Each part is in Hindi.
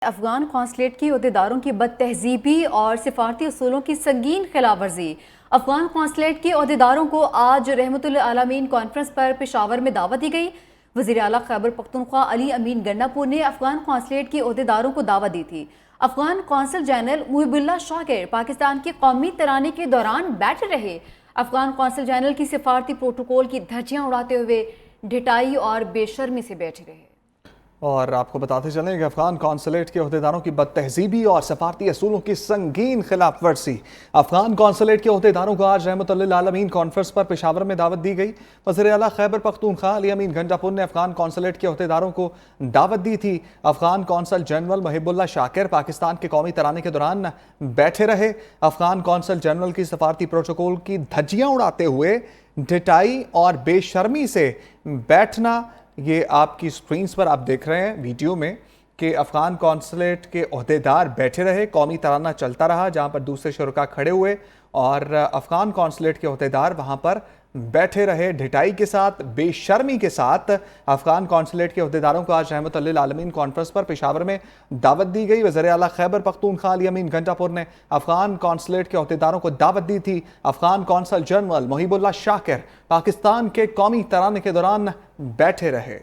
अफगान कौंसलेट के अहदेदारों की बदतहजीबी और सिफारती असूलों की संगीन खिलाफ वर्जी। अफगान कौंसलेट के अहदेदारों को आज रहमतुल आलमीन कॉन्फ्रेंस पर पेशावर में दावत दी गई। वज़ीर आला खैबर पख्तूनख्वा अली अमीन गंडापुर ने अफगान कौंसलेट के अहदेदारों को दावत दी थी। अफगान कौंसल जनरल मुहिबुल्लाह शाकिर पाकिस्तान के कौमी तराने के दौरान बैठे रहे। अफगान कौंसल जनरल की सिफारती प्रोटोकॉल की धज्जियां उड़ाते हुए ढिठाई और बेशर्मी से बैठे रहे। और आपको बताते चलें कि अफगान कौंसलेट के अहदेदारों की बदतहजीबी और सफारती असूलों की संगीन खिलाफ वर्जी। अफगान कौंसलेट के अहदेदारों को आज रहमतुल्लिल आलमीन कॉन्फ्रेंस पर पेशावर में दावत दी गई। वज़ीर आला खैबर पख्तूनख्वा अली अमीन गंडापुर ने अफगान कौंसलेट के अहदेदारों को दावत दी थी। अफगान कौंसल जनरल मुहिबुल्लाह शाकिर पाकिस्तान के कौमी तराने के दौरान बैठे रहे। अफगान कौंसल जनरल की सफारती प्रोटोकॉल की धज्जियां उड़ाते हुए ढिठाई और बेशर्मी से बैठना। ये आपकी स्क्रीन पर आप देख रहे हैं वीडियो में कि अफगान कौंसलेट के ओहदेदार बैठे रहे, कौमी तराना चलता रहा जहां पर दूसरे शुरका खड़े हुए और अफगान कौंसलेट के ओहदेदार वहां पर बैठे रहे ढिठाई के साथ, बेशर्मी के साथ। अफगान कौंसलेट के ओहदेदारों को आज रहमतुल्लिल आलमीन कॉन्फ्रेंस पर पेशावर में दावत दी गई। वज़ीर आला खैबर पख्तूनख्वा अली अमीन गंडापुर ने अफगान कौंसलेट के ओहदेदारों को दावत दी थी। अफगान कौंसल जनरल मुहिबुल्लाह शाकिर पाकिस्तान के कौमी तराने के दौरान बैठे रहे।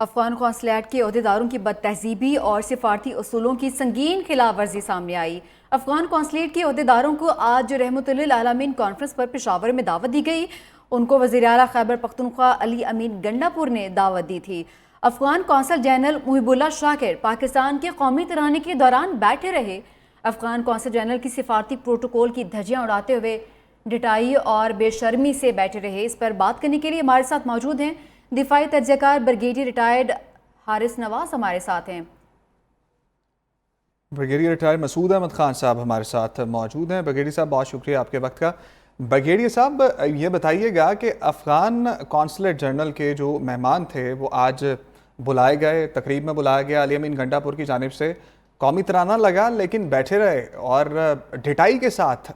अफगान कौंसलेट के अहदेदारों की बदतहजीबी और सिफारती असूलों की संगीन खिलाफ वर्जी सामने आई। अफगान कौंसलेट के अहदेदारों को आज रहमतुल्लिल आलमीन कॉन्फ्रेंस पर पेशावर में दावत दी गई। उनको वज़ीर आला खैबर पख्तूनख्वा अली अमीन गंडापुर ने दावत दी थी। अफगान कौंसल जनरल मुहिबुल्लाह शाकिर पाकिस्तान के कौमी तराने के दौरान बैठे रहे। अफगान कौंसल जनरल की सिफारती प्रोटोकॉल की धज्जियां उड़ाते हुए ढिठाई और बेशर्मी से बैठे रहे। इस पर बात करने के लिए हमारे साथ मौजूद हैं दिफाई तर्जकार ब्रिगेडियर रिटायर्ड हारिस नवाज हमारे साथ हैं। ब्रिगेडियर रिटायर्ड मसूद अहमद खान साहब हमारे साथ मौजूद हैं। ब्रिगेडियर साहब बहुत शुक्रिया आपके वक्त का। ब्रिगेडियर साहब ये बताइएगा कि अफगान कौंसलेट जनरल के जो मेहमान थे वो आज बुलाए गए, तकरीब में बुलाया गया अली अमीन गंडापुर की जानिब से, कौमी तराना लगा लेकिन बैठे रहे और ढिठाई के साथ।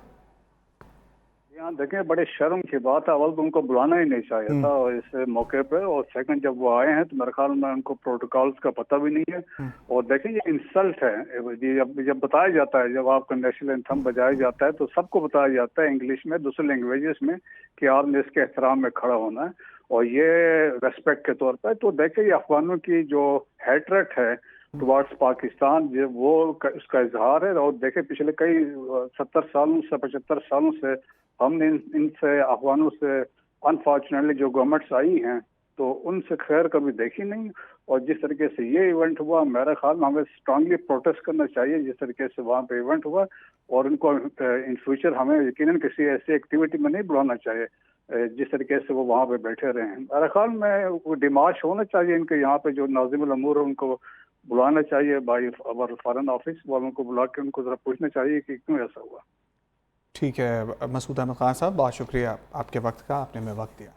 यहाँ देखें, बड़े शर्म की बात है, अव्वल तो उनको बुलाना ही नहीं चाहिए था इस मौके पे, और सेकंड जब वो आए हैं तो मेरे ख्याल में उनको प्रोटोकॉल्स का पता भी नहीं है। और देखें, ये इंसल्ट है। जब बताया जाता है, जब आपका नेशनल एंथम बजाया जाता है तो सबको बताया जाता है इंग्लिश में, दूसरे लैंग्वेजेस में, कि आपने इसके एहतराम में खड़ा होना है और ये रेस्पेक्ट के तौर पर। तो देखें, ये अफगानों की जो हेट्रेट है टुवार्ड्स पाकिस्तान, वो उसका इजहार है। और देखें, पिछले कई 70 सालों से 75 सालों से हमने इनसे अफगानों से अनफॉर्चुनेटली जो गवर्नमेंट्स आई हैं तो उनसे खैर कभी देखी नहीं। और जिस तरीके से ये इवेंट हुआ, मेरे ख्याल में हमें स्ट्रांगली प्रोटेस्ट करना चाहिए जिस तरीके से वहाँ पे इवेंट हुआ। और उनको इन फ्यूचर हमें यकीनन किसी ऐसी एक्टिविटी में नहीं बुलाना चाहिए जिस तरीके से वो वहाँ पे बैठे रहे हैं। मेरे ख्याल में वो डिमार्च होना चाहिए इनके, यहाँ पे जो नाज़िमुल अमूर है उनको बुलाना चाहिए बाई अवर फॉरेन ऑफिस वालों को बुला के उनको जरा पूछना चाहिए कि क्यों ऐसा हुआ। ठीक है मसूद अहमद खान साहब, बहुत शुक्रिया आपके वक्त का, आपने हमें वक्त दिया।